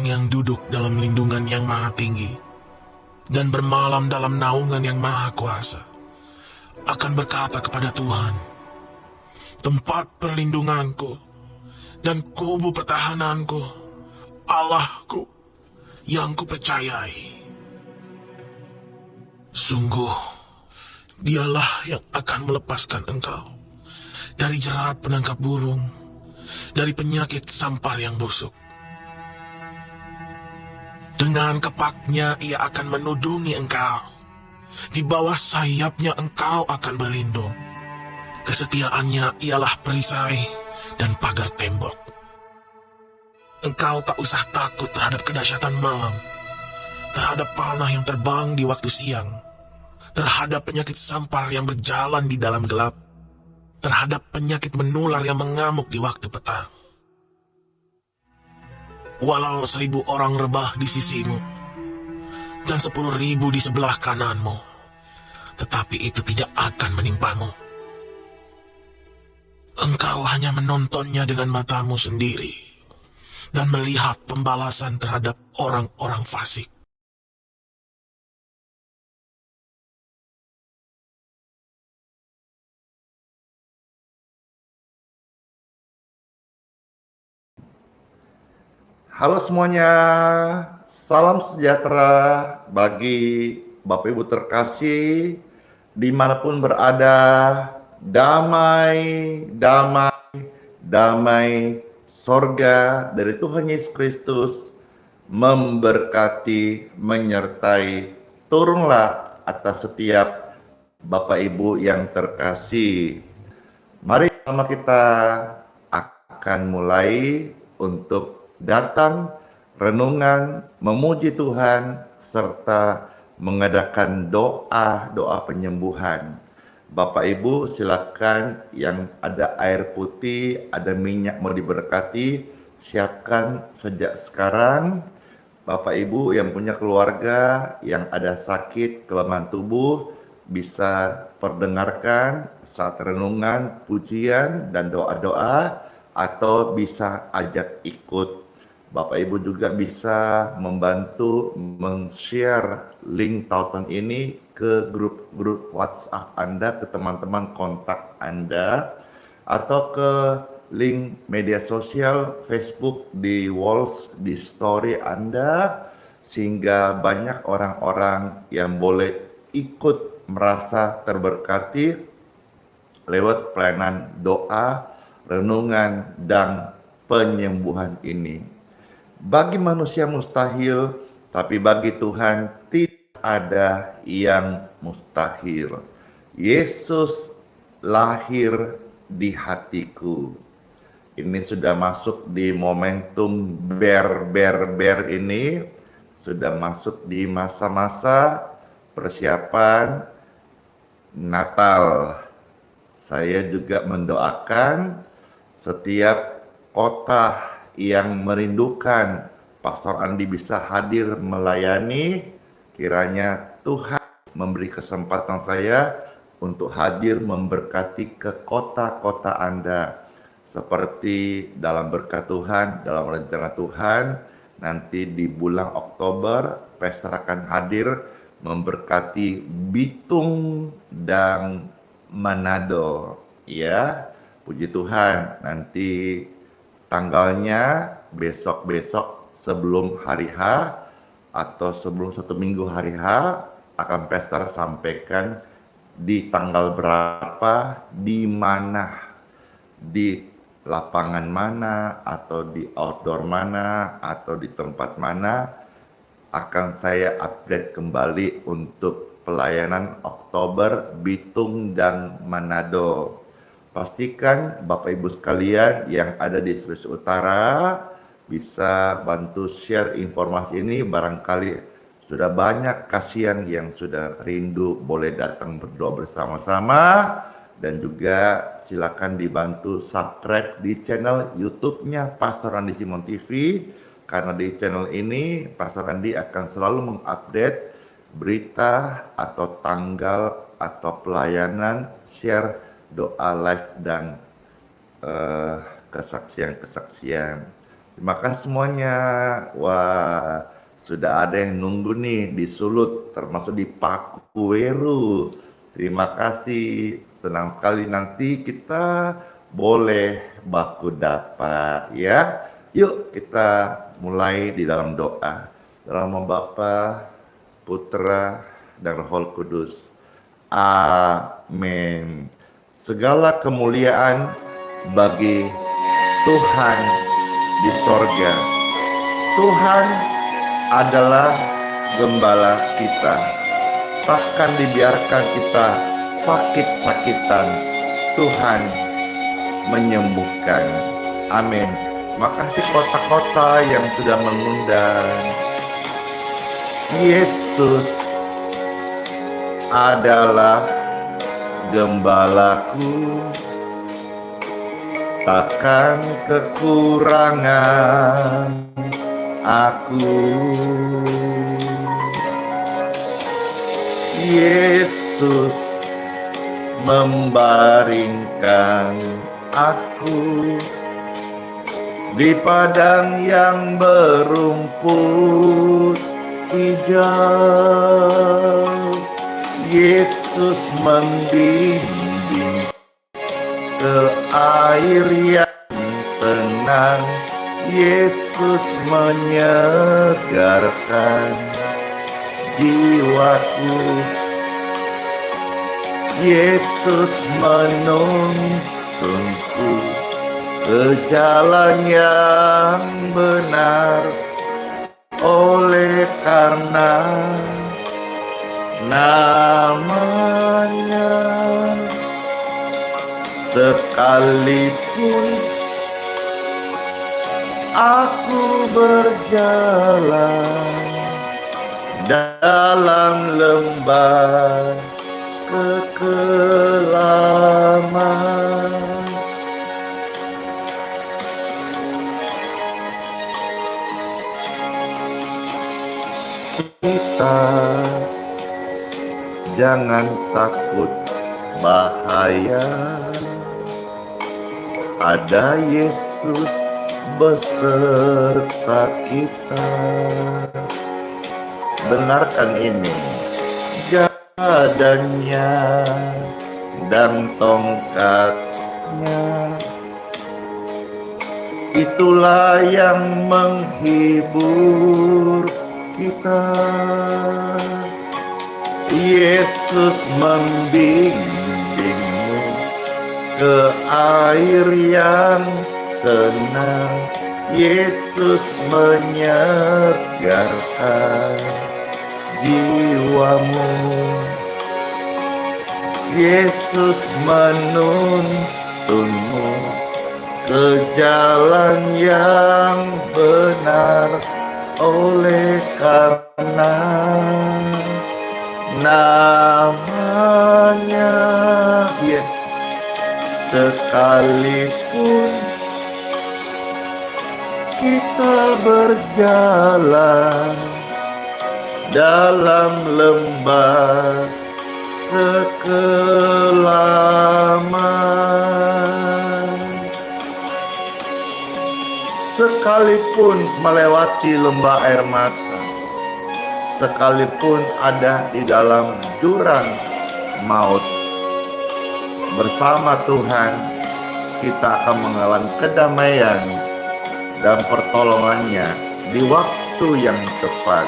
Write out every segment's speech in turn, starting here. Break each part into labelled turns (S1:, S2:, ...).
S1: orang yang duduk dalam lindungan yang maha tinggi dan bermalam dalam naungan yang maha kuasa akan berkata kepada Tuhan, tempat perlindunganku dan kubu pertahananku, Allahku yang kupercayai. Sungguh, dialah yang akan melepaskan engkau dari jerat penangkap burung, dari penyakit sampar yang busuk. Dengan kepaknya ia akan menudungi engkau, di bawah sayapnya engkau akan berlindung. Kesetiaannya ialah perisai dan pagar tembok. Engkau tak usah takut terhadap kedahsyatan malam, terhadap panah yang terbang di waktu siang, terhadap penyakit sampar yang berjalan di dalam gelap, terhadap penyakit menular yang mengamuk di waktu petang. Walau 1000 orang rebah di sisimu dan 10.000 di sebelah kananmu, tetapi itu tidak akan menimpamu. Engkau hanya menontonnya dengan matamu sendiri dan melihat pembalasan terhadap orang-orang fasik.
S2: Halo semuanya, salam sejahtera bagi Bapak Ibu terkasih dimanapun berada. Damai, damai, damai sorga dari Tuhan Yesus Kristus memberkati, menyertai, turunlah atas setiap Bapak Ibu yang terkasih. Mari sama kita akan mulai untuk datang, renungan, memuji Tuhan, serta mengadakan doa-doa penyembuhan. Bapak Ibu silakan yang ada air putih, ada minyak mau diberkati, siapkan sejak sekarang. Bapak Ibu yang punya keluarga yang ada sakit kelemahan tubuh bisa perdengarkan saat renungan, pujian, dan doa-doa, atau bisa ajak ikut. Bapak Ibu juga bisa membantu men-share link tautan ini ke grup-grup WhatsApp Anda, ke teman-teman kontak Anda, atau ke link media sosial Facebook di walls, di story Anda, sehingga banyak orang-orang yang boleh ikut merasa terberkati lewat pelayanan doa, renungan, dan penyembuhan ini. Bagi manusia mustahil, tapi bagi Tuhan tidak ada yang mustahil. Yesus lahir di hatiku. Ini sudah masuk di momentum ber ini, sudah masuk di masa-masa persiapan Natal. Saya juga mendoakan setiap kota yang merindukan Pastor Andi bisa hadir melayani, kiranya Tuhan memberi kesempatan saya untuk hadir memberkati ke kota-kota Anda. Seperti dalam berkat Tuhan, dalam rencana Tuhan, nanti di bulan Oktober, Pastor akan hadir memberkati Bitung dan Manado. Ya, puji Tuhan, nanti tanggalnya besok-besok sebelum hari H atau sebelum 1 minggu hari H akan Pastor sampaikan di tanggal berapa, di mana, di lapangan mana, atau di outdoor mana, atau di tempat mana, akan saya update kembali untuk pelayanan Oktober Bitung dan Manado. Pastikan Bapak Ibu sekalian yang ada di Sulawesi Utara bisa bantu share informasi ini, barangkali sudah banyak kasihan yang sudah rindu boleh datang berdoa bersama-sama, dan juga silakan dibantu subscribe di channel YouTube-nya Pastor Andi Simon TV, karena di channel ini Pastor Andi akan selalu mengupdate berita atau tanggal atau pelayanan, share doa live dan kesaksian-kesaksian. Terima kasih semuanya. Wah, sudah ada yang nunggu nih di Sulut, termasuk di Pakuweru. Terima kasih. Senang sekali nanti kita boleh baku dapat ya. Yuk kita mulai di dalam doa. Dalam nama Bapa, Putra, dan Roh Kudus. Amin. Segala kemuliaan bagi Tuhan di sorga. Tuhan adalah gembala kita. Bahkan dibiarkan kita sakit-sakitan, Tuhan menyembuhkan. Amin. Makasih kota-kota yang sudah mengundang. Yesus adalah gembalaku, takkan kekurangan aku. Yesus membaringkan aku di padang yang berumput hijau. Yesus membimbing ke air yang tenang. Yesus menyegarkan jiwaku. Yesus menuntunku ke jalan yang benar, oleh karena namanya. Sekalipun aku berjalan dalam lembah kekelaman, kita jangan takut bahaya. Ada Yesus beserta kita. Dengarkan ini. Gadanya dan tongkatnya, itulah yang menghibur kita. Yesus membimbingmu ke air yang tenang. Yesus menyegarkan jiwamu. Yesus menuntunmu ke jalan yang benar, oleh karena namanya. Yes. Sekalipun kita berjalan dalam lembah kekelaman, sekalipun melewati lembah air mata, sekalipun ada di dalam jurang maut, bersama Tuhan kita akan mengalami kedamaian dan pertolongannya di waktu yang tepat.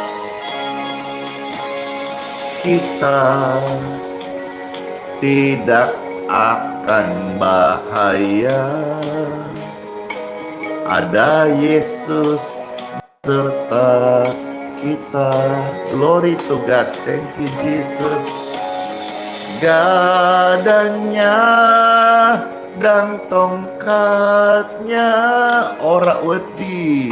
S2: Kita tidak akan bahaya. Ada Yesus serta kita. Glory to God. Thank you Jesus. Gadanya dan tongkatnya, ora wedi,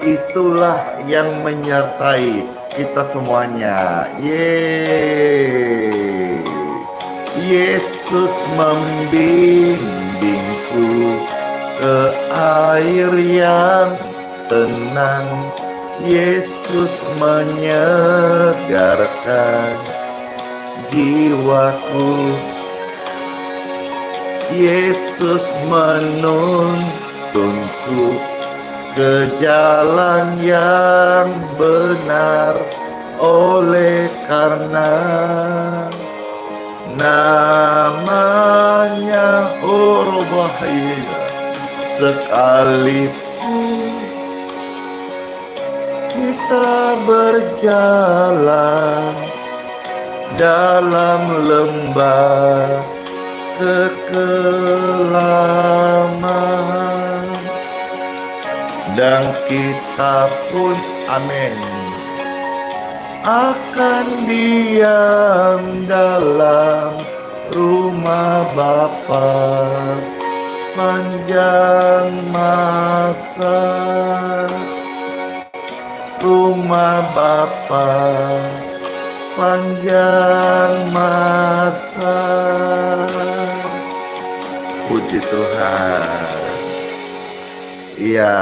S2: itulah yang menyertai kita semuanya. Yeay. Yesus membimbingku ke air yang tenang. Yesus menyegarkan jiwaku. Yesus menuntunku ke jalan yang benar, oleh karena namanya Ar-Rahim. Sekalipun kita berjalan dalam lembah kekelaman, dan kita pun, amin, akan diam dalam rumah Bapa panjang masa. Rumah Bapa panjang masa. Puji Tuhan. Iya,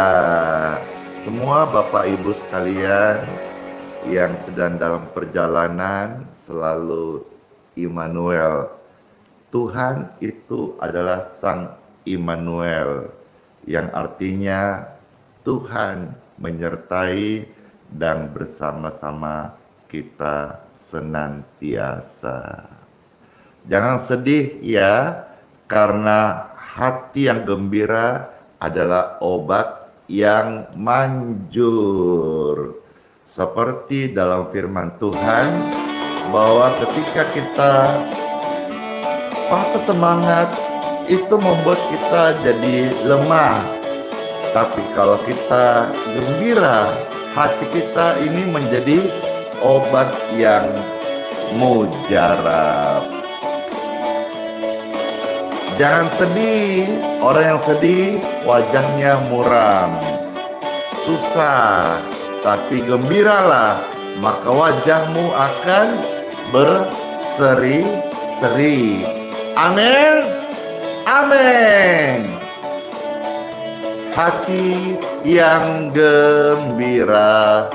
S2: semua Bapak Ibu sekalian yang sedang dalam perjalanan, selalu Immanuel. Tuhan itu adalah Sang Immanuel, yang artinya Tuhan menyertai dan bersama-sama kita senantiasa. Jangan sedih ya, karena hati yang gembira adalah obat yang manjur. Seperti dalam firman Tuhan, bahwa ketika kita patah semangat, itu membuat kita jadi lemah. Tapi kalau kita gembira, hati kita ini menjadi obat yang mujarab. Jangan sedih. Orang yang sedih wajahnya muram, susah. Tapi gembiralah, maka wajahmu akan berseri-seri. Amin. Amin. Hati yang gembira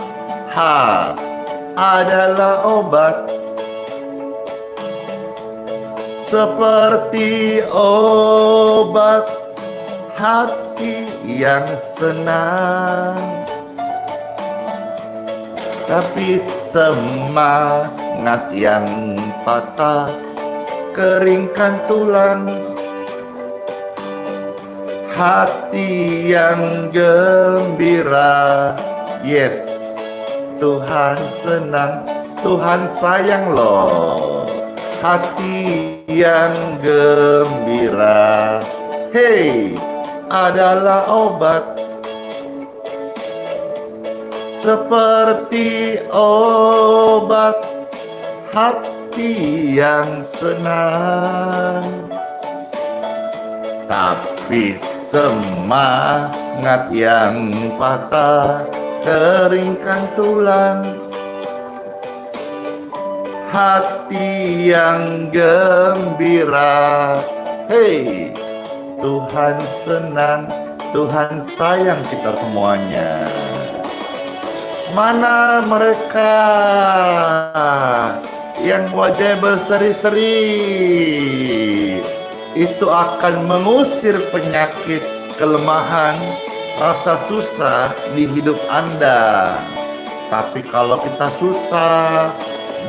S2: adalah obat, seperti obat hati yang senang. Tapi semangat yang patah keringkan tulang. Hati yang gembira, yes, Tuhan senang, Tuhan sayang loh. Hati yang gembira, hey, adalah obat, seperti obat hati yang senang. Tapi semangat yang patah keringkan tulang. Hati yang gembira, hey, Tuhan senang, Tuhan sayang kita semuanya. Mana mereka yang wajah berseri-seri? Itu akan mengusir penyakit, kelemahan, rasa susah di hidup Anda. Tapi kalau kita susah,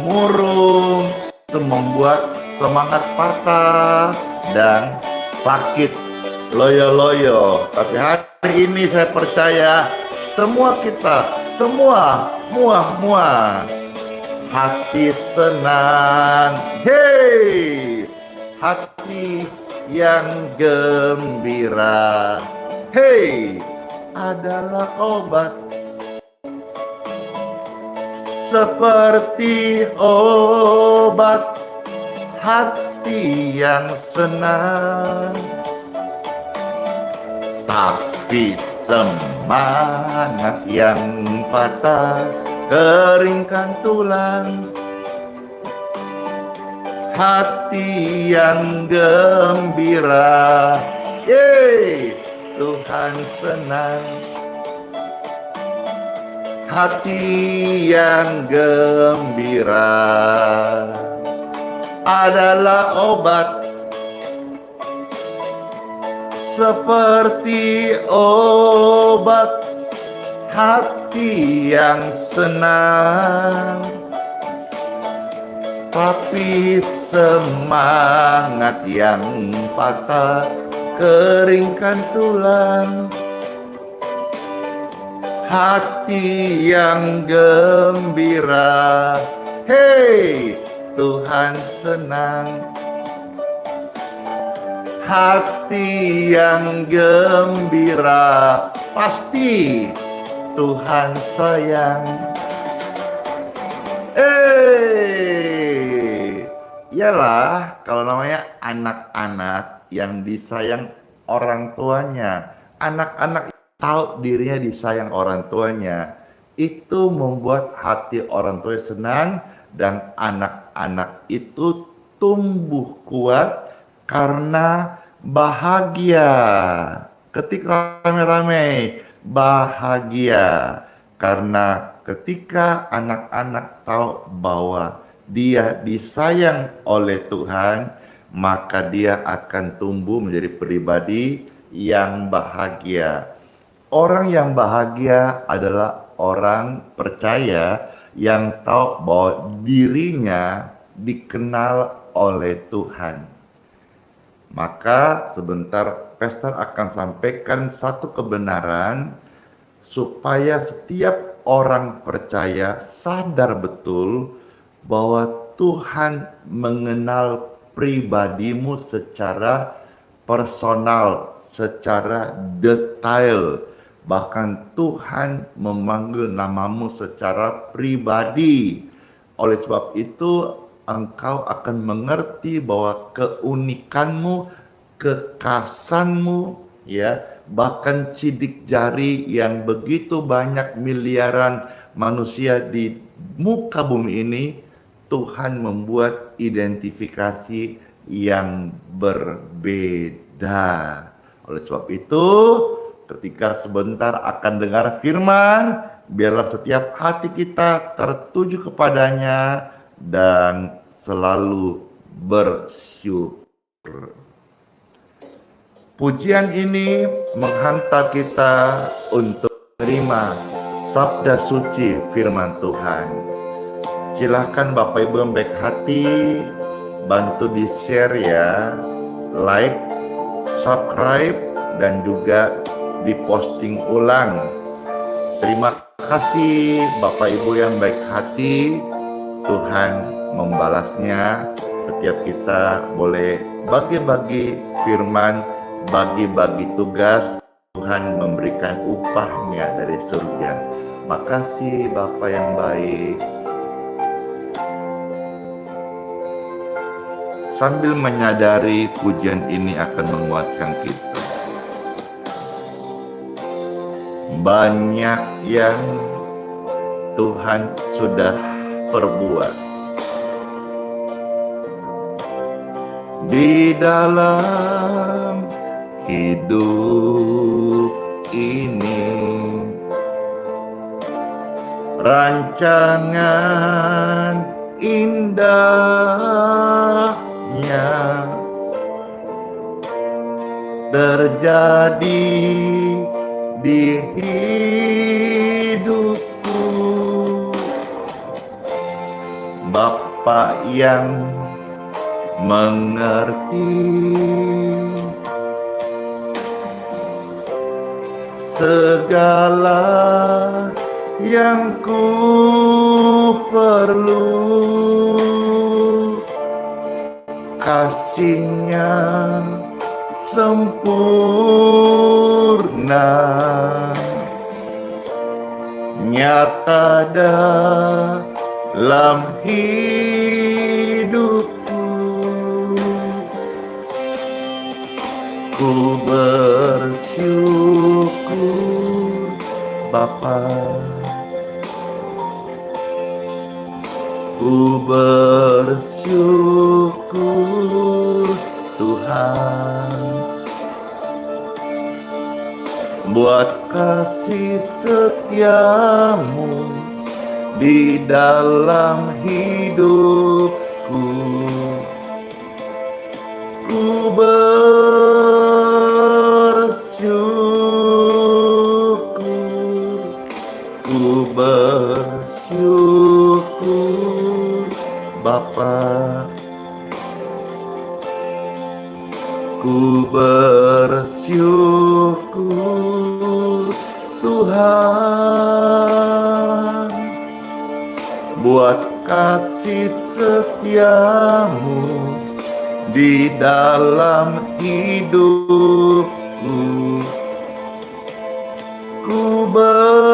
S2: murung, itu membuat semangat patah dan sakit, loyo-loyo. Tapi hari ini saya percaya semua kita, semua, muah, hati senang, hey, hati yang gembira, hey, adalah obat, seperti obat hati yang senang. Tapi semangat yang patah keringkan tulang. Hati yang gembira, yeay, Tuhan senang. Hati yang gembira adalah obat, seperti obat hati yang senang, tapi semangat yang patah keringkan tulang. Hati yang gembira, hei, Tuhan senang. Hati yang gembira, pasti Tuhan sayang. Iyalah kalau namanya anak-anak yang disayang orang tuanya. Anak-anak tahu dirinya disayang orang tuanya, itu membuat hati orang tua senang, dan anak-anak itu tumbuh kuat karena bahagia. Ketika rame-rame, bahagia. Karena ketika anak-anak tahu bahwa dia disayang oleh Tuhan, maka dia akan tumbuh menjadi pribadi yang bahagia. Orang yang bahagia adalah orang percaya yang tahu bahwa dirinya dikenal oleh Tuhan. Maka sebentar Pastor akan sampaikan satu kebenaran supaya setiap orang percaya sadar betul bahwa Tuhan mengenal pribadimu secara personal, secara detail. Bahkan Tuhan memanggil namamu secara pribadi. Oleh sebab itu engkau akan mengerti bahwa keunikanmu, kekhasanmu, ya, bahkan sidik jari yang begitu banyak miliaran manusia di muka bumi ini, Tuhan membuat identifikasi yang berbeda. Oleh sebab itu, ketika sebentar akan dengar firman, biarlah setiap hati kita tertuju kepadanya dan selalu bersyukur. Pujian ini menghantar kita untuk menerima sabda suci firman Tuhan. Silahkan Bapak Ibu yang baik hati, bantu di-share ya, like, subscribe, dan juga diposting ulang. Terima kasih Bapak Ibu yang baik hati. Tuhan membalasnya. Setiap kita boleh bagi-bagi firman, bagi-bagi tugas. Tuhan memberikan upahnya dari surga. Makasih Bapak yang baik. Sambil menyadari pujian ini akan menguatkan kita. Banyak yang Tuhan sudah perbuat di dalam hidup ini. Rancangan indahnya terjadi di hidupku. Bapa yang mengerti segala yang ku perlu, kasih-Nya sempurna, nyata dalam hidupku. Ku bersyukur Bapa, ku bersyukur Tuhan, buat kasih setiamu di dalam hidupku. Ku bersyukur Bapa. Ku bersyukur Tuhan buat kasih setiamu di dalam hidupku. Ku bersyukur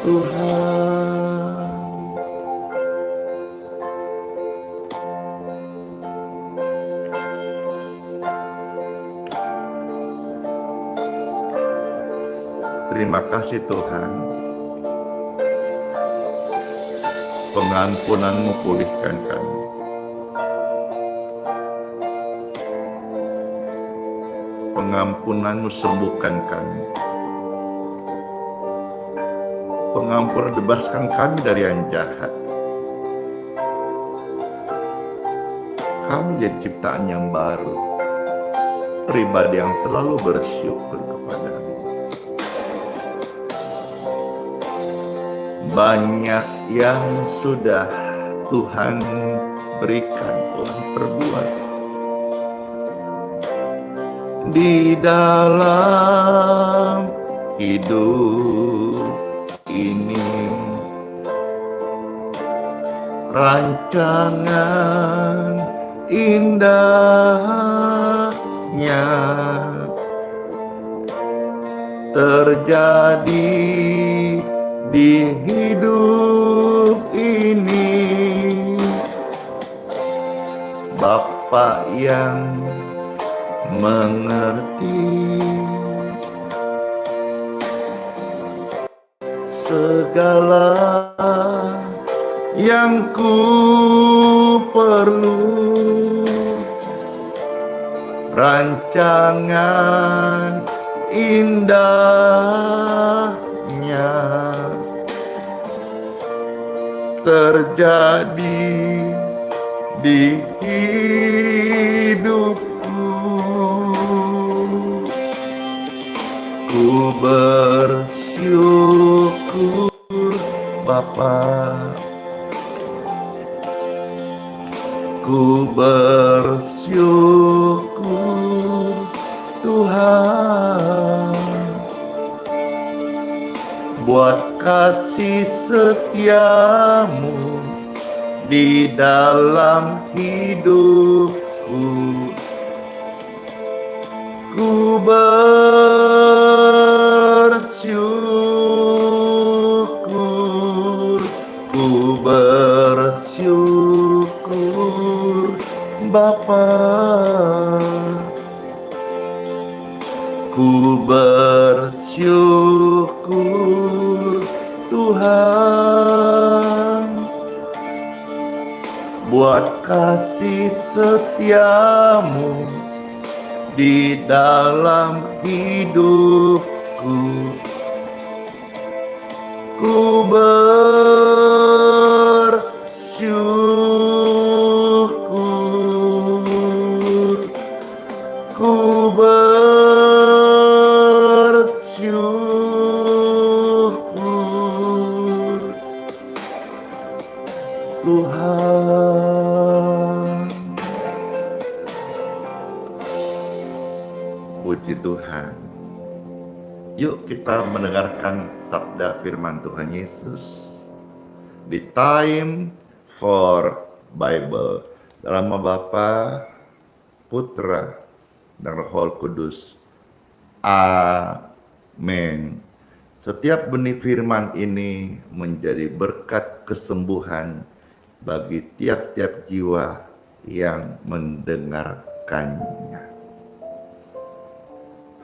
S2: Tuhan. Terima kasih Tuhan, pengampunan-Mu pulihkan kami. Pengampunan-Mu sembuhkan kami. Pengampunan bebaskan kami dari yang jahat. Kami jadi ciptaan yang baru, pribadi yang selalu bersyukur kepada-Mu. Banyak yang sudah Tuhan berikan, Tuhan perbuat di dalam hidup ini. Rancangan indahnya terjadi di hidup ini. Bapa yang mengerti segala yang ku perlu, rancangan indahnya terjadi di hidupku. Ku bersyukur Bapa, ku bersyukur Tuhan buat kasih setiamu di dalam hidupku. Ku bersyukur, ku bersyukur Bapa, ku bersyukur Tuhan buat kasih setiamu di dalam hidupku. Ku bersyukur, ku bersyukur Tuhan. Puji Tuhan. Yuk kita mendengarkan sabda firman Tuhan Yesus di Time for Bible. Dalam nama Bapa, Putra, dan Roh Kudus. Amin. Setiap benih firman ini menjadi berkat kesembuhan bagi tiap-tiap jiwa yang mendengarkannya.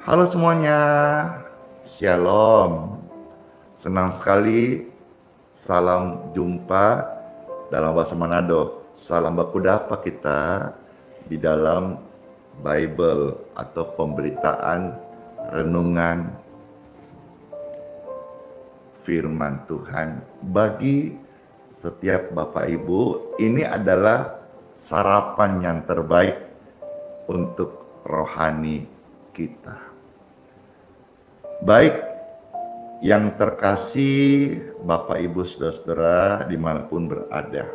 S2: Halo semuanya, Shalom. Senang sekali, salam jumpa dalam bahasa Manado. Salam baku dapa kita di dalam Bible atau pemberitaan renungan firman Tuhan bagi setiap Bapak Ibu. Ini adalah sarapan yang terbaik untuk rohani kita. Baik, yang terkasih Bapak Ibu Saudara-saudara dimanapun berada,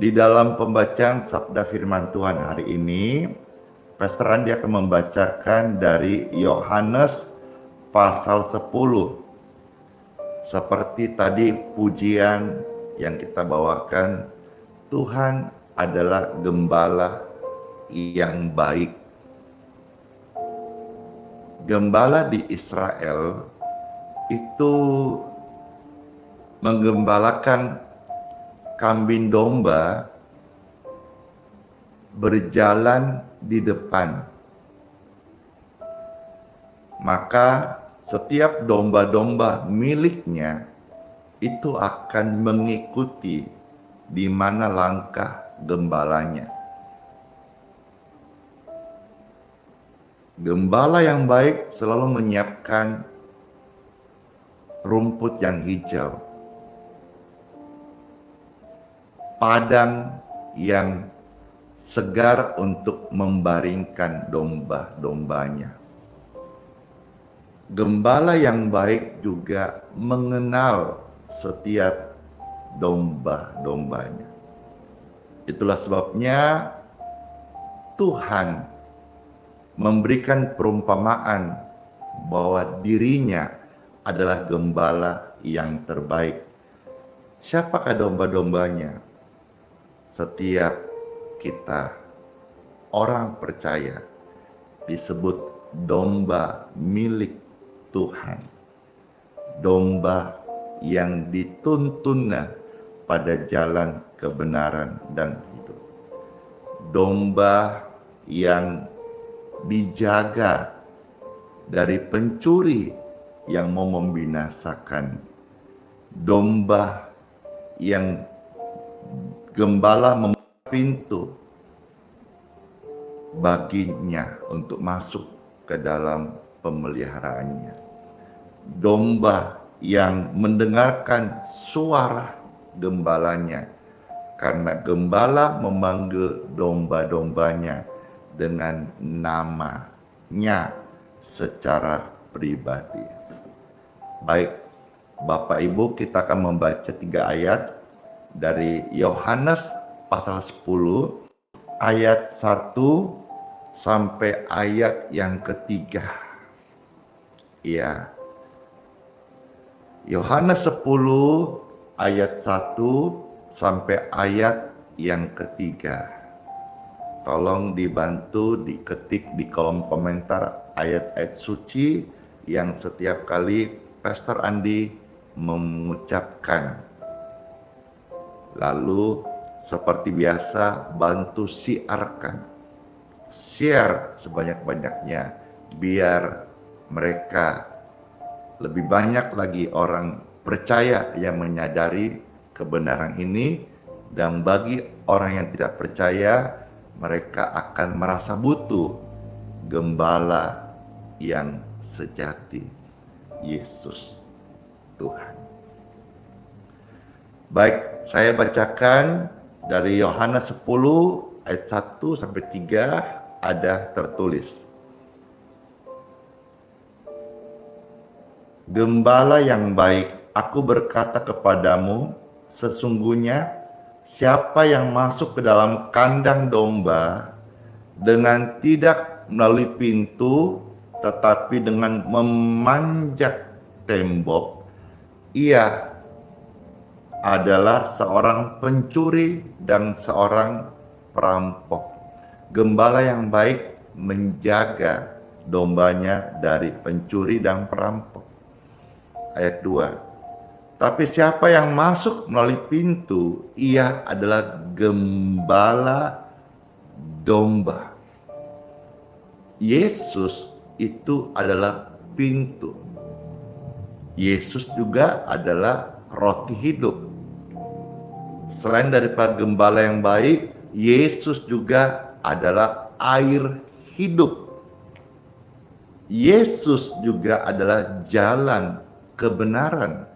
S2: di dalam pembacaan Sabda Firman Tuhan hari ini, Pastor Andi akan membacakan dari Yohanes pasal 10. Seperti tadi pujian yang kita bawakan, Tuhan adalah gembala yang baik. Gembala di Israel itu menggembalakan kambing domba berjalan di depan. Maka setiap domba-domba miliknya itu akan mengikuti di mana langkah gembalanya. Gembala yang baik selalu menyiapkan rumput yang hijau, padang yang segar untuk membaringkan domba-dombanya. Gembala yang baik juga mengenal setiap domba-dombanya. Itulah sebabnya Tuhan memberikan perumpamaan bahwa dirinya adalah gembala yang terbaik. Siapakah domba-dombanya? Setiap kita, orang percaya, disebut domba milik Tuhan. Domba yang dituntunnya pada jalan kebenaran dan hidup. Domba yang dijaga dari pencuri yang mau membinasakan. Domba yang gembala membuka pintu baginya untuk masuk ke dalam pemeliharaannya. Domba yang mendengarkan suara gembalanya, karena gembala memanggil domba-dombanya dengan namanya secara pribadi. Baik, Bapak Ibu, kita akan membaca 3 ayat dari Yohanes pasal 10 ayat 1 sampai ayat yang ketiga. Ya. Yohanes 10 ayat 1 sampai ayat yang ketiga. Tolong dibantu diketik di kolom komentar ayat-ayat suci yang setiap kali Pastor Andi mengucapkan. Lalu seperti biasa bantu siarkan. Share sebanyak-banyaknya biar mereka lebih banyak lagi orang percaya yang menyadari kebenaran ini, dan bagi orang yang tidak percaya mereka akan merasa butuh gembala yang sejati, Yesus Tuhan. Baik, saya bacakan dari Yohanes 10 ayat 1 sampai 3 ada tertulis. Gembala yang baik, aku berkata kepadamu, sesungguhnya siapa yang masuk ke dalam kandang domba dengan tidak melalui pintu, tetapi dengan memanjat tembok, ia adalah seorang pencuri dan seorang perampok. Gembala yang baik menjaga dombanya dari pencuri dan perampok. Ayat 2. Tapi siapa yang masuk melalui pintu, ia adalah gembala domba. Yesus itu adalah pintu. Yesus juga adalah roti hidup. Selain daripada gembala yang baik, Yesus juga adalah air hidup. Yesus juga adalah jalan kebenaran.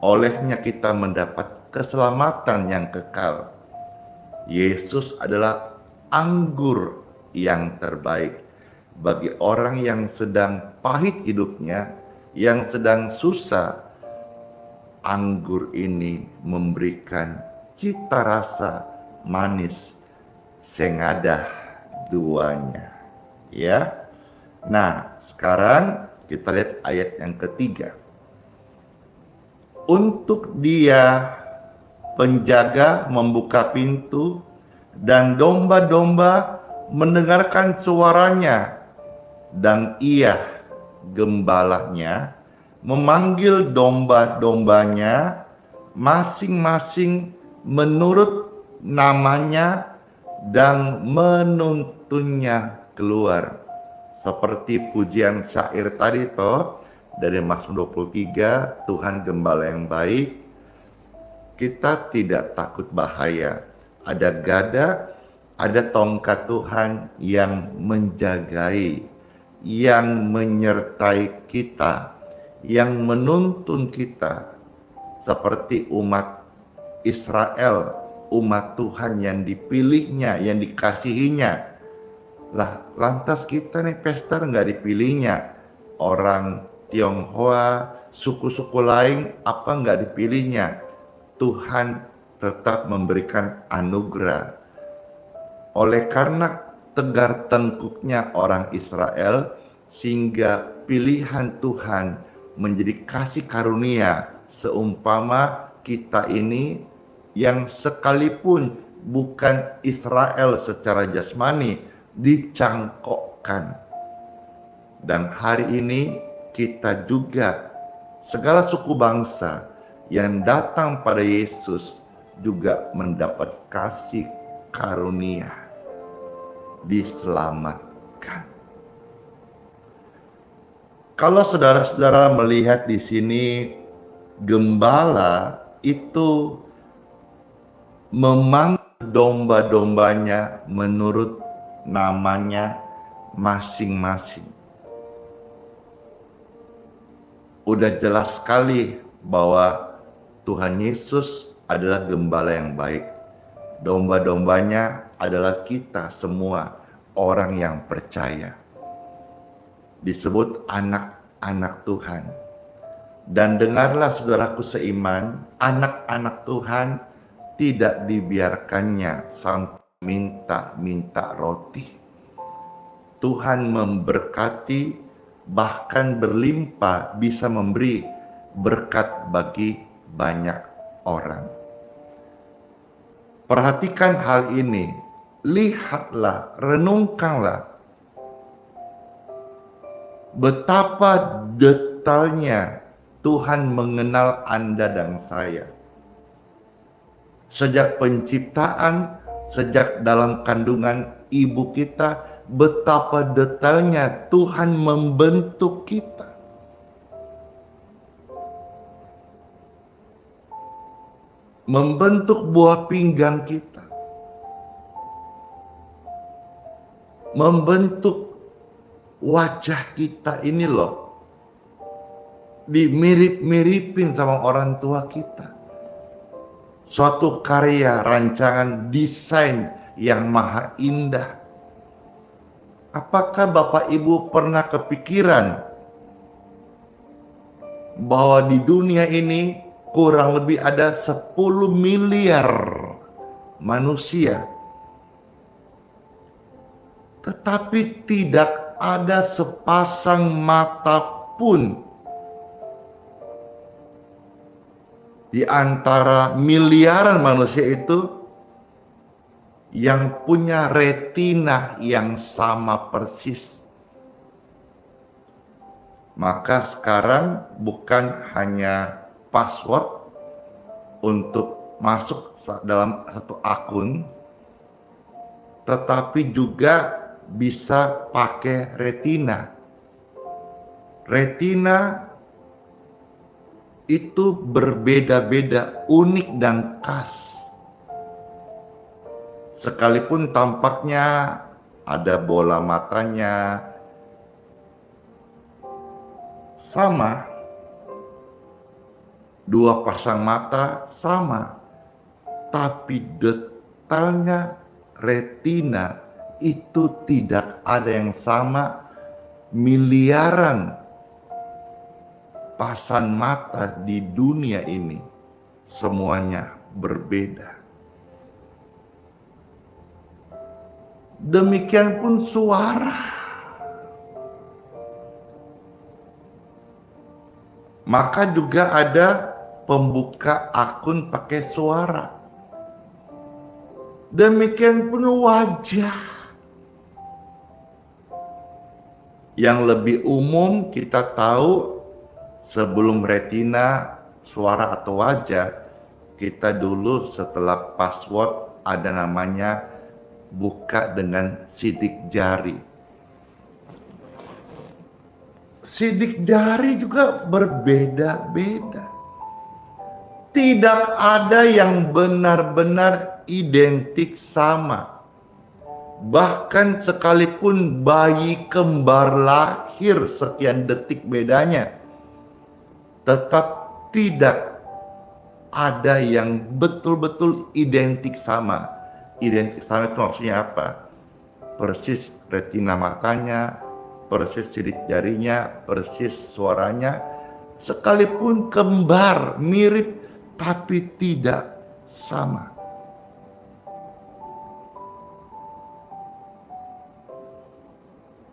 S2: Olehnya kita mendapat keselamatan yang kekal. Yesus adalah anggur yang terbaik. bagi orang yang sedang pahit hidupnya, yang sedang susah, anggur ini memberikan cita rasa manis sengadah duanya. Ya. Nah, sekarang kita lihat ayat yang ketiga. Untuk dia penjaga membuka pintu dan domba-domba mendengarkan suaranya, dan ia gembalanya memanggil domba-dombanya masing-masing menurut namanya dan menuntunnya keluar. Seperti pujian syair tadi toh dari Mazmur 23, Tuhan gembala yang baik, kita tidak takut bahaya. Ada gada, ada tongkat Tuhan yang menjagai, yang menyertai kita, yang menuntun kita. Seperti umat Israel, umat Tuhan yang dipilihnya, yang dikasihinya. Lah, lantas kita nih Pester nggak dipilihnya. Orang Tionghoa, suku-suku lain apa nggak dipilihnya. Tuhan tetap memberikan anugerah. Oleh karena tegar tengkuknya orang Israel, sehingga pilihan Tuhan menjadi kasih karunia, seumpama kita ini yang sekalipun bukan Israel secara jasmani dicangkokkan. Dan hari ini kita juga, segala suku bangsa yang datang pada Yesus juga mendapat kasih karunia, diselamatkan. Kalau saudara-saudara melihat di sini, gembala itu memanggil domba-dombanya menurut namanya masing-masing. Udah jelas sekali bahwa Tuhan Yesus adalah gembala yang baik. Domba-dombanya adalah kita semua, orang yang percaya. Disebut anak-anak Tuhan. Dan dengarlah saudaraku seiman, anak-anak Tuhan tidak dibiarkannya sampai minta roti. Tuhan memberkati, bahkan berlimpah, bisa memberi berkat bagi banyak orang. Perhatikan hal ini, lihatlah, renungkanlah betapa detailnya Tuhan mengenal Anda dan saya. Sejak penciptaan, sejak dalam kandungan ibu kita, betapa detailnya Tuhan membentuk kita. Membentuk buah pinggang kita. Membentuk wajah kita ini loh. Dimirip-miripin sama orang tua kita. Suatu karya, rancangan, desain yang maha indah. Apakah Bapak Ibu pernah kepikiran bahwa di dunia ini kurang lebih ada 10 miliar manusia, tetapi tidak ada sepasang mata pun di antara miliaran manusia itu yang punya retina yang sama persis. Maka sekarang bukan hanya password untuk masuk dalam satu akun, tetapi juga bisa pakai retina. Retina itu berbeda-beda, unik dan khas. Sekalipun tampaknya ada bola matanya sama, dua pasang mata sama, tapi detailnya retina itu tidak ada yang sama miliaran pasan mata di dunia ini, semuanya berbeda. Demikian pun suara. Maka juga ada pembuka akun pakai suara. Demikian pun wajah. Yang lebih umum kita tahu, sebelum retina, suara atau wajah, kita dulu setelah password ada namanya buka dengan sidik jari. Sidik jari juga berbeda-beda. Tidak ada yang benar-benar identik sama. Bahkan sekalipun bayi kembar lahir sekian detik bedanya, tetap tidak ada yang betul-betul identik sama. Identik sama itu maksudnya apa? Persis retina matanya, persis sidik jarinya, persis suaranya. Sekalipun kembar, mirip, tapi tidak sama.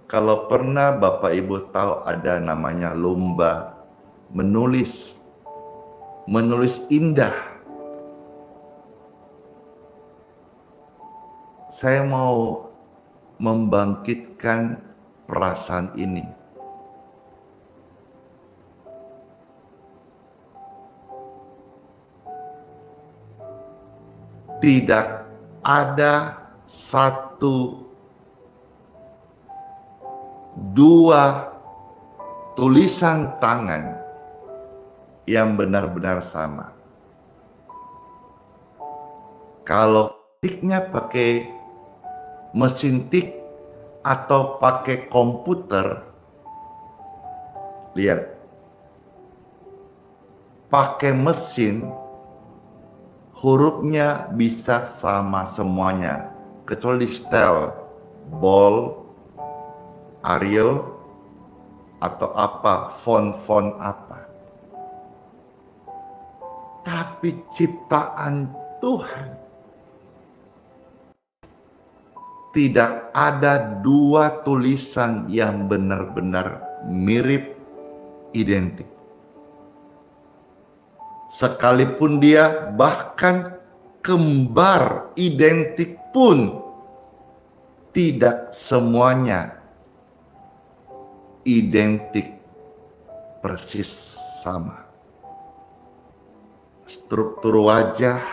S2: Kalau pernah Bapak Ibu tahu ada namanya lomba menulis indah. Saya mau membangkitkan perasaan ini. Tidak ada satu, dua tulisan tangan yang benar-benar sama. Kalau tiknya pakai mesin tik atau pakai komputer, lihat, pakai mesin hurufnya bisa sama semuanya, kecuali style, bold, Arial, atau apa, font apa. Tapi ciptaan Tuhan, tidak ada dua tulisan yang benar-benar mirip, identik. Sekalipun dia bahkan kembar identik pun, tidak semuanya identik persis sama. Struktur wajah,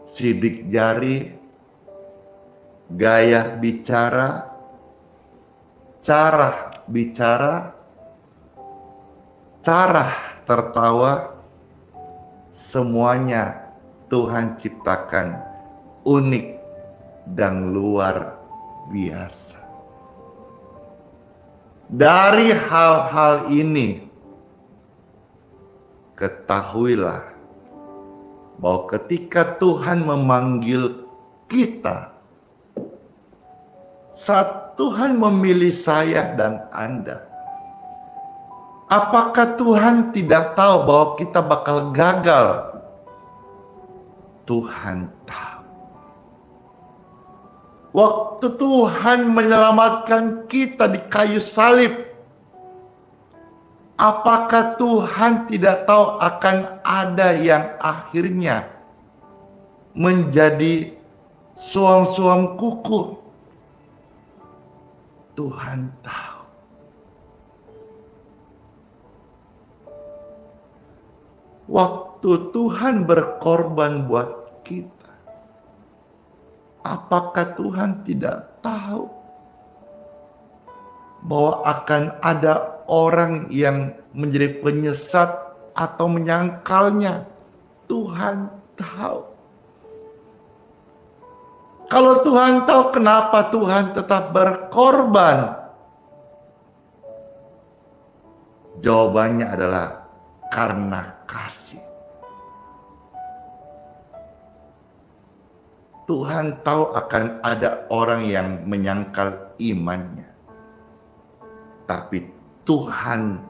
S2: sidik jari, gaya bicara, cara bicara, cara tertawa, semuanya Tuhan ciptakan unik dan luar biasa. Dari hal-hal ini, ketahuilah bahwa ketika Tuhan memanggil kita, saat Tuhan memilih saya dan Anda, apakah Tuhan tidak tahu bahwa kita bakal gagal? Tuhan tahu. Waktu Tuhan menyelamatkan kita di kayu salib, apakah Tuhan tidak tahu akan ada yang akhirnya menjadi suam-suam kuku? Tuhan tahu. Waktu Tuhan berkorban buat kita, apakah Tuhan tidak tahu bahwa akan ada orang yang menjadi penyesat atau menyangkalnya? Tuhan tahu. Kalau Tuhan tahu, kenapa Tuhan tetap berkorban? Jawabannya adalah karena kasih. Tuhan tahu akan ada orang yang menyangkal imannya. Tetapi Tuhan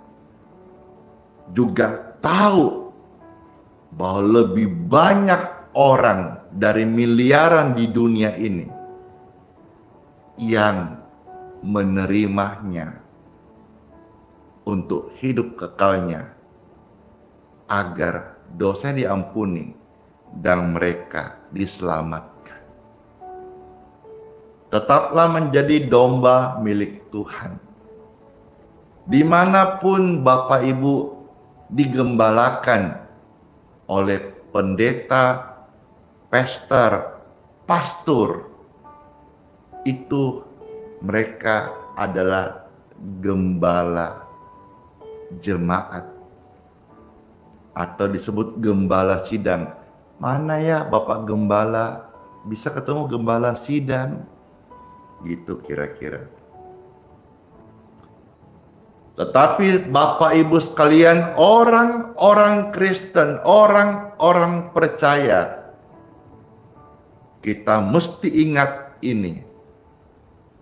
S2: juga tahu bahwa lebih banyak orang dari miliaran di dunia ini yang menerimanya untuk hidup kekalnya, agar dosa diampuni dan mereka diselamatkan. Tetaplah menjadi domba milik Tuhan. Dimanapun Bapak Ibu digembalakan oleh pendeta, pastor, itu mereka adalah gembala jemaat atau disebut gembala sidang. Mana ya Bapak Gembala? Bisa ketemu gembala sidang? Gitu kira-kira. Tetapi Bapak Ibu sekalian, orang-orang Kristen, orang-orang percaya, kita mesti ingat ini,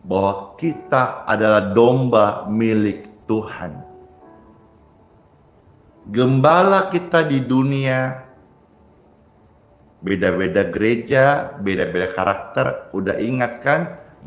S2: bahwa kita adalah domba milik Tuhan. Gembala kita di dunia beda-beda gereja, beda-beda karakter. Udah ingat kan?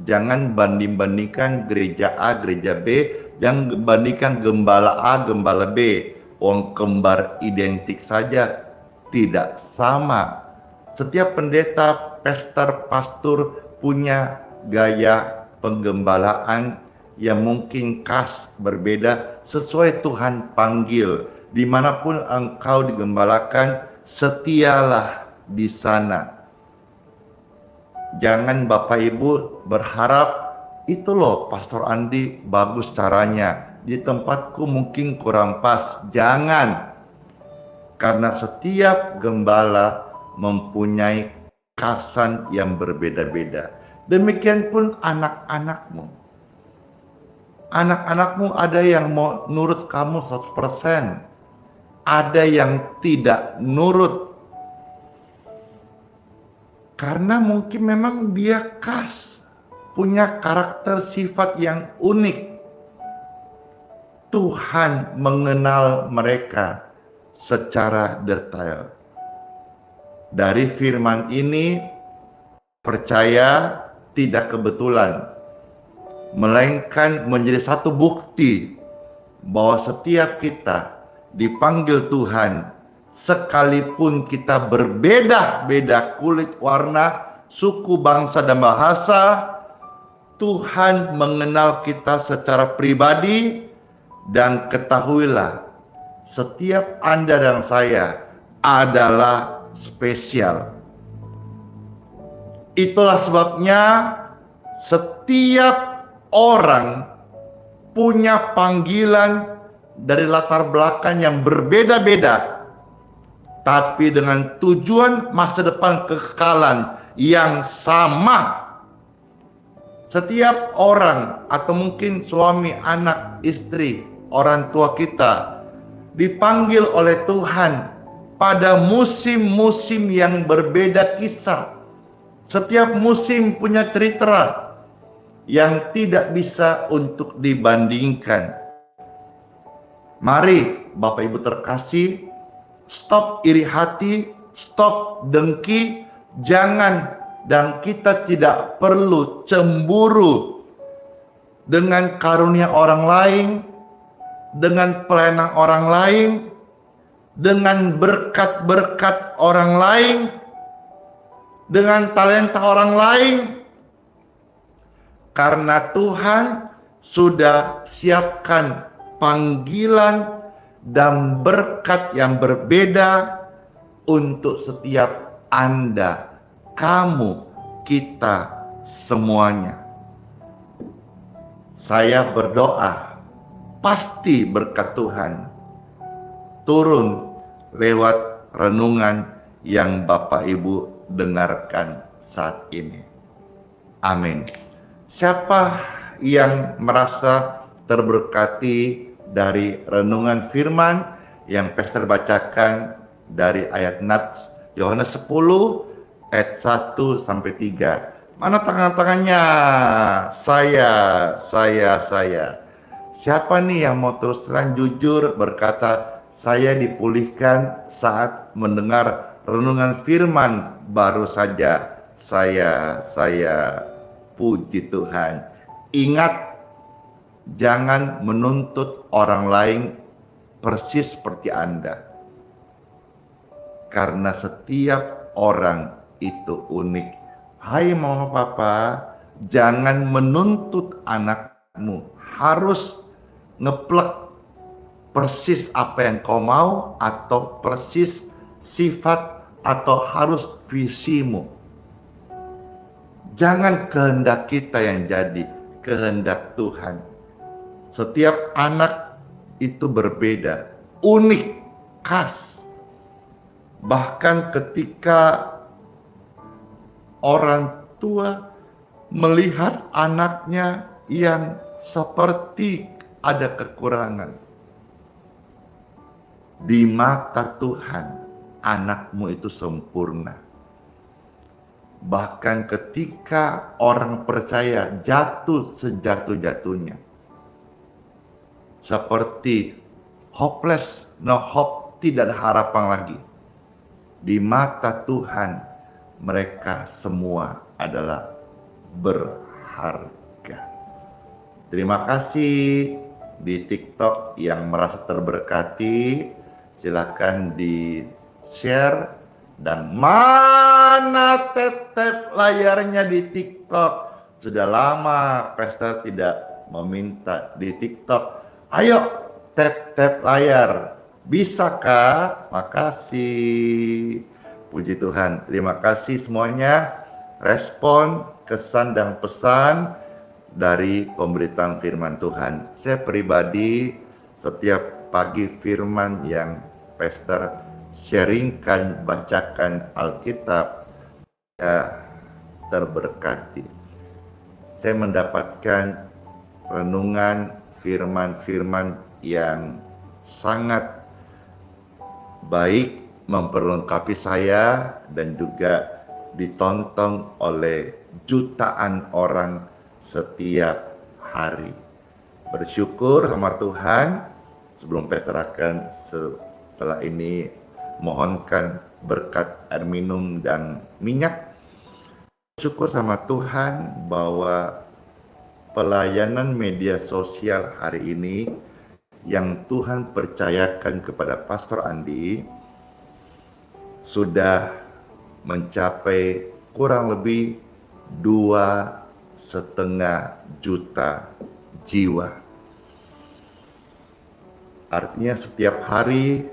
S2: Jangan banding-bandingkan gereja A, gereja B, jangan bandingkan gembala A, gembala B. Wong kembar identik saja, tidak sama. Setiap pendeta, pastor punya gaya penggembalaan yang mungkin khas, berbeda, sesuai Tuhan panggil. Dimanapun engkau digembalakan, setialah di sana. Jangan Bapak Ibu berharap, itu loh Pastor Andi bagus caranya, di tempatku mungkin kurang pas. Jangan. Karena setiap gembala mempunyai khasan yang berbeda-beda. Demikian pun anak-anakmu. Anak-anakmu ada yang mau nurut kamu 100%. Ada yang tidak nurut. Karena mungkin memang dia khas, punya karakter sifat yang unik. Tuhan mengenal mereka secara detail. Dari firman ini, percaya tidak kebetulan, melainkan menjadi satu bukti bahwa setiap kita dipanggil Tuhan, sekalipun kita berbeda-beda kulit, warna, suku, bangsa, dan bahasa, Tuhan mengenal kita secara pribadi. Dan ketahuilah, setiap Anda dan saya adalah spesial. Itulah sebabnya setiap orang punya panggilan dari latar belakang yang berbeda-beda, tapi dengan tujuan masa depan kekekalan yang sama. Setiap orang, atau mungkin suami, anak, istri, orang tua kita, dipanggil oleh Tuhan pada musim-musim yang berbeda kisah. Setiap musim punya cerita yang tidak bisa untuk dibandingkan. Mari Bapak Ibu terkasih, stop iri hati, stop dengki, jangan, dan kita tidak perlu cemburu dengan karunia orang lain, dengan pelayanan orang lain, dengan berkat-berkat orang lain, dengan talenta orang lain. Karena Tuhan sudah siapkan panggilan dan berkat yang berbeda untuk setiap Anda, kamu, kita semuanya. Saya berdoa, pasti berkat Tuhan turun lewat renungan yang Bapak Ibu dengarkan saat ini. Amin. Siapa yang merasa terberkati dari renungan firman yang Pastor bacakan dari ayat Nats Yohanes 10 ayat 1 sampai 3. Mana tangan-tangannya? Saya. Siapa nih yang mau terus terang jujur berkata, saya dipulihkan saat mendengar renungan firman baru saja. Saya puji Tuhan. Ingat, jangan menuntut orang lain persis seperti Anda. Karena setiap orang itu unik. Hai mama papa, jangan menuntut anakmu harus ngeplek persis apa yang kau mau atau persis sifat atau harus visimu. Jangan kehendak kita yang jadi kehendak Tuhan. Setiap anak itu berbeda, unik, khas. Bahkan ketika orang tua melihat anaknya yang seperti ada kekurangan, di mata Tuhan anakmu itu sempurna. Bahkan ketika orang percaya jatuh sejatuh-jatuhnya, seperti hopeless, no hope, tidak ada harapan lagi. Di mata Tuhan, mereka semua adalah berharga. Terima kasih di TikTok yang merasa terberkati. Silakan di-share. Dan mana tap-tap layarnya di TikTok? Sudah lama Pesta tidak meminta di TikTok. Ayo tap-tap layar. Bisakah? Makasih. Puji Tuhan. Terima kasih semuanya. Respon, kesan dan pesan dari pemberitaan firman Tuhan. Saya pribadi setiap pagi firman yang Pastor sharingkan, bacakan Alkitab, saya terberkati. Saya mendapatkan renungan firman-firman yang sangat baik, memperlengkapi saya dan juga ditonton oleh jutaan orang setiap hari. Bersyukur sama Tuhan. Sebelum saya serahkan setelah ini, mohonkan berkat air minum dan minyak. Syukur sama Tuhan bahwa pelayanan media sosial hari ini yang Tuhan percayakan kepada Pastor Andi sudah mencapai kurang lebih 2,5 juta jiwa. Artinya setiap hari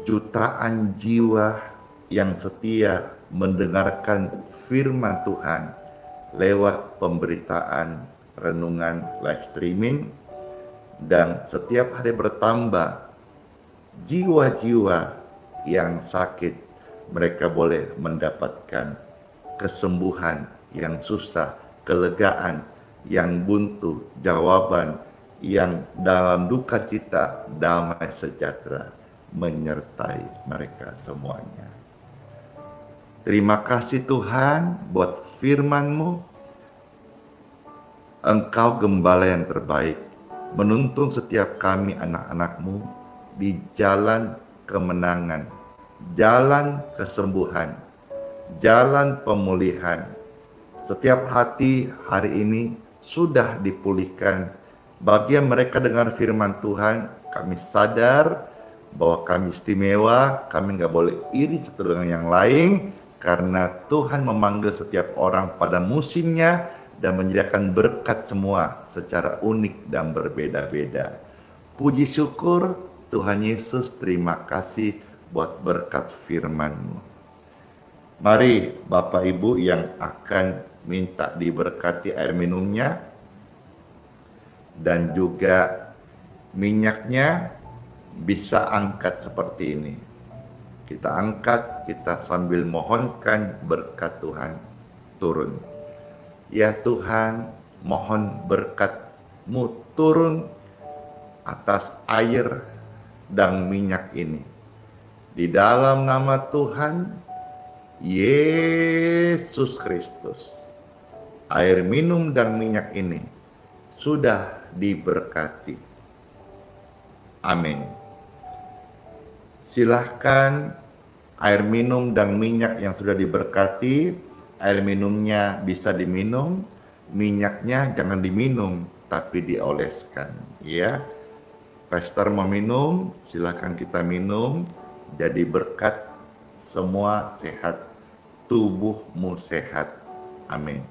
S2: jutaan jiwa yang setia mendengarkan firman Tuhan lewat pemberitaan renungan live streaming, dan setiap hari bertambah jiwa-jiwa yang sakit, mereka boleh mendapatkan kesembuhan yang susah, kelegaan yang buntu, jawaban yang dalam duka cita, damai sejahtera menyertai mereka semuanya. Terima kasih Tuhan buat firman-Mu. Engkau gembala yang terbaik, menuntun setiap kami anak-anak-Mu di jalan kemenangan, jalan kesembuhan, jalan pemulihan. Setiap hati hari ini sudah dipulihkan. Bagi yang mereka dengar firman Tuhan, kami sadar bahwa kami istimewa, kami nggak boleh iri satu dengan yang lain, karena Tuhan memanggil setiap orang pada musimnya dan menyediakan berkat semua secara unik dan berbeda-beda. Puji syukur Tuhan Yesus, terima kasih buat berkat firman-Mu. Mari Bapak Ibu yang akan minta diberkati air minumnya dan juga minyaknya, bisa angkat seperti ini. Kita angkat, kita sambil mohonkan berkat Tuhan turun. Ya Tuhan, mohon berkat-Mu turun atas air dan minyak ini. Di dalam nama Tuhan Yesus Kristus, air minum dan minyak ini sudah diberkati. Amin. Silahkan air minum dan minyak yang sudah diberkati, air minumnya bisa diminum, minyaknya jangan diminum, tapi dioleskan, ya. Pastor mau minum, silahkan kita minum, jadi berkat, semua sehat, tubuhmu sehat. Amin.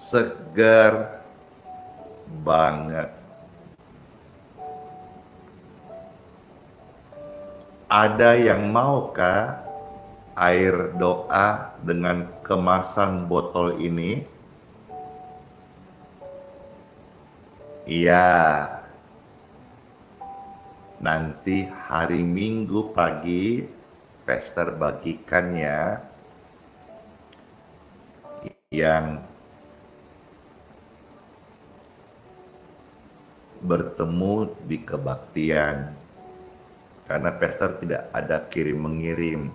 S2: Segar banget. Ada yang maukah air doa dengan kemasan botol ini? Iya. Nanti hari Minggu pagi Pastor bagikan ya, yang bertemu di kebaktian, karena Pastor tidak ada kirim-mengirim.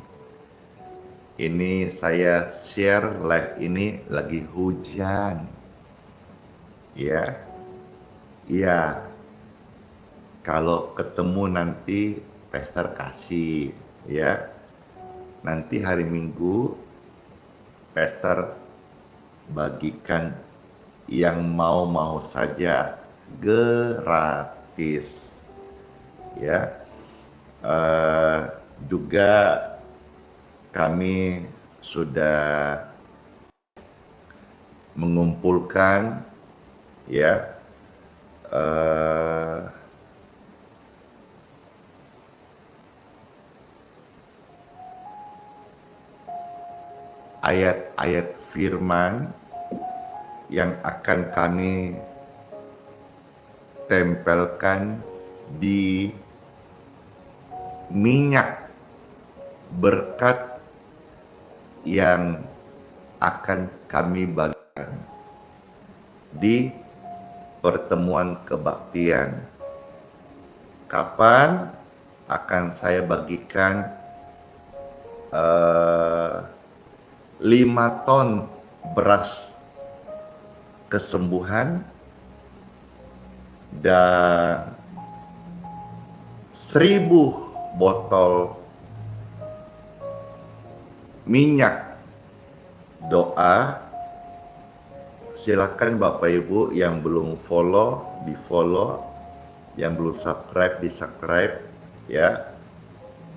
S2: Ini saya share live ini lagi hujan, ya. Iya, kalau ketemu nanti Pastor kasih, ya. Nanti hari Minggu Pastor bagikan yang mau-mau saja, gratis, ya. Juga kami sudah mengumpulkan, ya, ayat-ayat firman yang akan kami tempelkan di minyak berkat yang akan kami bagikan di pertemuan kebaktian. Kapan akan saya bagikan 5 ton beras kesembuhan dan 1000 botol minyak doa. Silakan Bapak Ibu yang belum follow, di follow, yang belum subscribe, di subscribe, ya.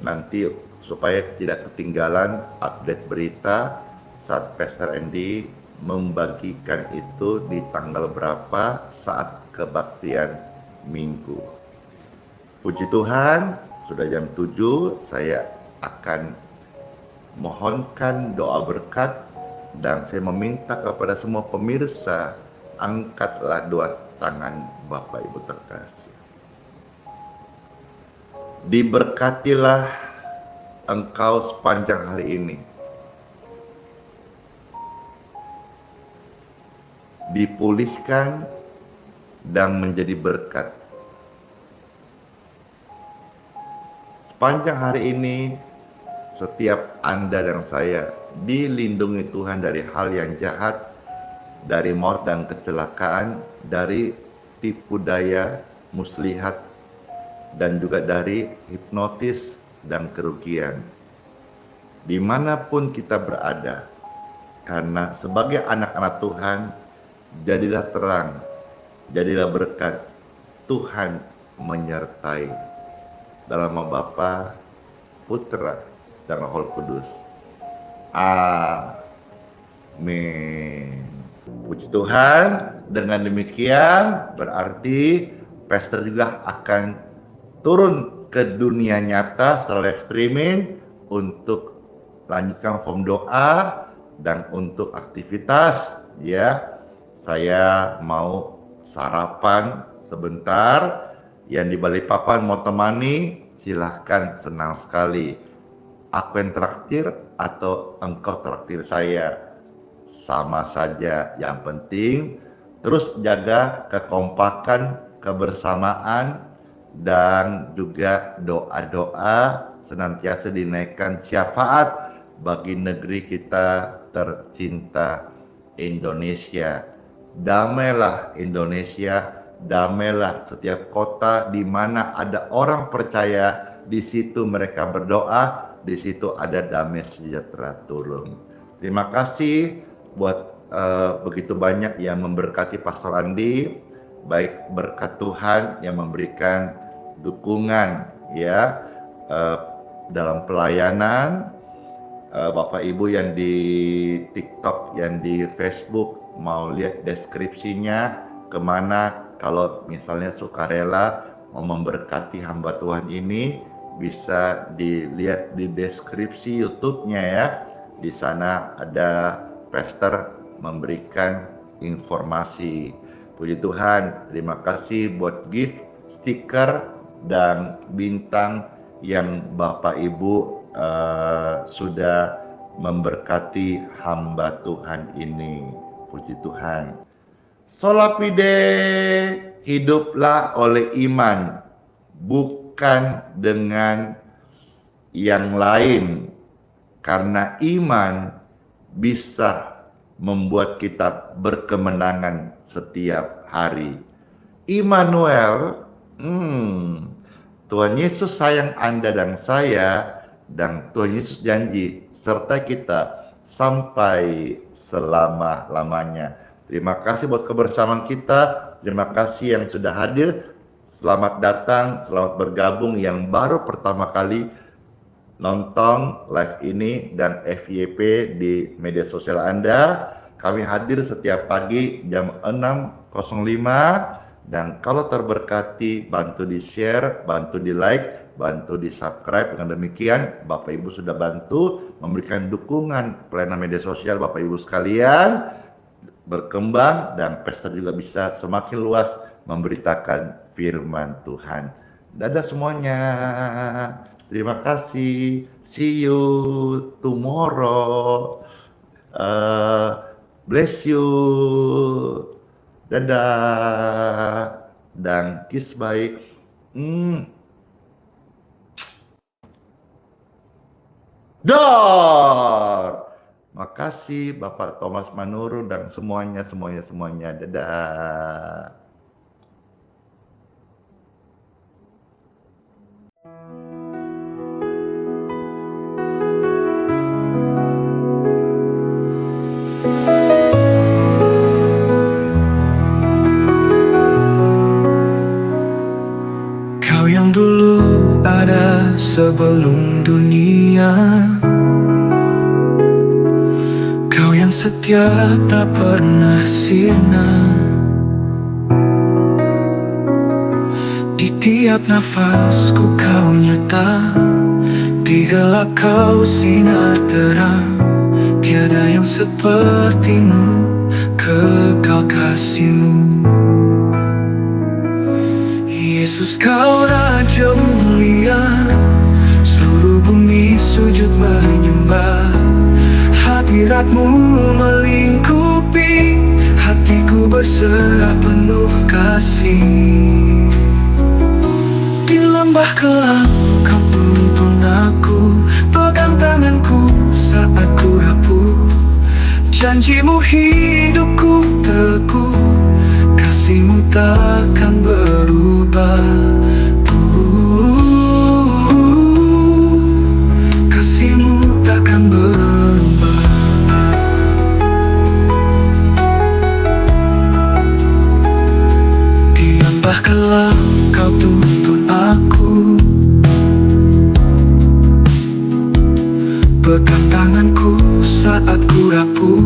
S2: Nanti supaya tidak ketinggalan update berita saat Pastor Andy membagikan itu di tanggal berapa saat kebaktian Minggu. Puji Tuhan, sudah jam 7, saya akan mohonkan doa berkat, dan saya meminta kepada semua pemirsa, angkatlah dua tangan Bapak Ibu terkasih. Diberkatilah engkau sepanjang hari ini. Dipulihkan dan menjadi berkat. Sepanjang hari ini, setiap Anda dan saya dilindungi Tuhan dari hal yang jahat, dari maut dan kecelakaan, dari tipu daya, muslihat, dan juga dari hipnotis dan kerugian. Dimanapun kita berada, karena sebagai anak-anak Tuhan, jadilah terang, jadilah berkat. Tuhan menyertai. Dalam nama Bapa, Putra, dan Roh Kudus. Amin. Puji Tuhan, dengan demikian berarti Pastor juga akan turun ke dunia nyata setelah live streaming untuk lanjutkan form doa Dan untuk aktivitas ya, saya mau sarapan sebentar. Yang di Balikpapan mau temani, silahkan, senang sekali. Aku yang traktir atau engkau traktir saya, sama saja. Yang penting terus jaga kekompakan, kebersamaan, dan juga doa-doa senantiasa dinaikkan syafaat bagi negeri kita tercinta Indonesia. Damailah Indonesia, damailah setiap kota di mana ada orang percaya, di situ mereka berdoa, di situ ada damai sejahtera turun. Terima kasih buat begitu banyak yang memberkati Pastor Andi, baik berkat Tuhan yang memberikan dukungan ya dalam pelayanan. Bapak Ibu yang di TikTok, yang di Facebook, mau lihat deskripsinya kemana, kalau misalnya sukarela mau memberkati hamba Tuhan ini, bisa dilihat di deskripsi YouTube-nya ya. Di sana ada pastor memberikan informasi. Puji Tuhan, terima kasih buat gift, stiker, dan bintang yang Bapak Ibu sudah memberkati hamba Tuhan ini. Puji Tuhan. Sola fide, hiduplah oleh iman, bukan dengan yang lain. Karena iman bisa membuat kita berkemenangan setiap hari. Immanuel, Tuhan Yesus sayang Anda dan saya, dan Tuhan Yesus janji serta kita sampai selama-lamanya. Terima kasih buat kebersamaan kita. Terima kasih yang sudah hadir. Selamat datang, selamat bergabung yang baru pertama kali nonton live ini dan FYP di media sosial Anda. Kami hadir setiap pagi jam 6.05. Dan kalau terberkati, bantu di share, bantu di like, bantu di subscribe. Dengan demikian Bapak Ibu sudah bantu memberikan dukungan pelayanan media sosial Bapak Ibu sekalian berkembang, dan pesta juga bisa semakin luas memberitakan firman Tuhan. Dadah semuanya, terima kasih, see you tomorrow, bless you, dadah, dan kiss bye. Dor. Makasih Bapak Thomas Manuru dan semuanya. Dadah.
S3: Kau yang dulu ada sebelum dunia, Kau yang setia tak pernah sirna. Di tiap nafasku Kau nyata, di gelap Kau sinar terang. Tiada yang sepertimu, kekal kasih-Mu. Yesus Kau Raja mulia, seluruh bumi sujud menyembah. Hadirat-Mu melingkupi, hatiku berserah penuh kasih. Di lembah kelam Kau tuntun aku, pegang tanganku saat ku rapuh. Janji-Mu hidupku teguh, kasih-Mu takkan berubah. Kasih-Mu takkan berubah. Di lembah kelam Kau tuntun aku, pegang tanganku saat ku rapuh.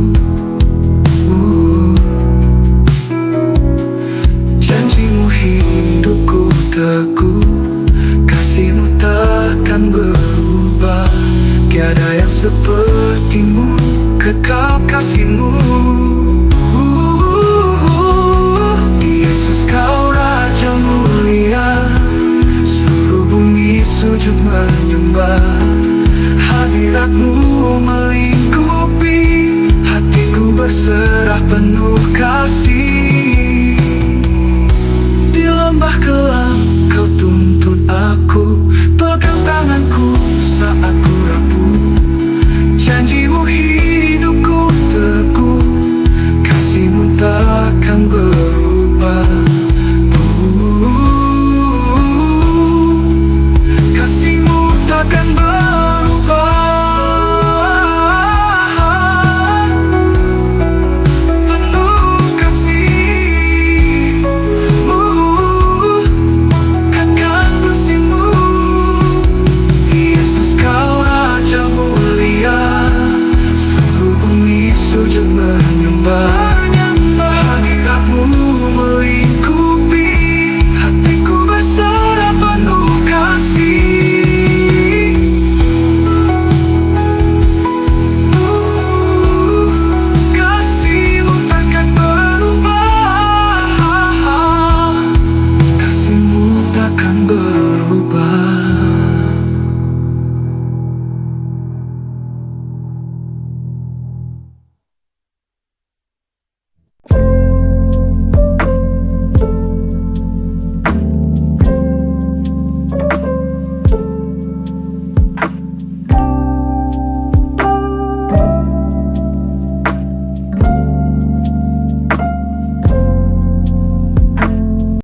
S3: Janji-Mu hidupku teguh, kasih-Mu takkan berubah. Tiada yang seperti-Mu, kekal penuh kasih. Di lembah kelam kau tuntun aku, pegang tanganku saat ku rapuh. Janjimu hidupku teguh, kasihmu takkan berhenti.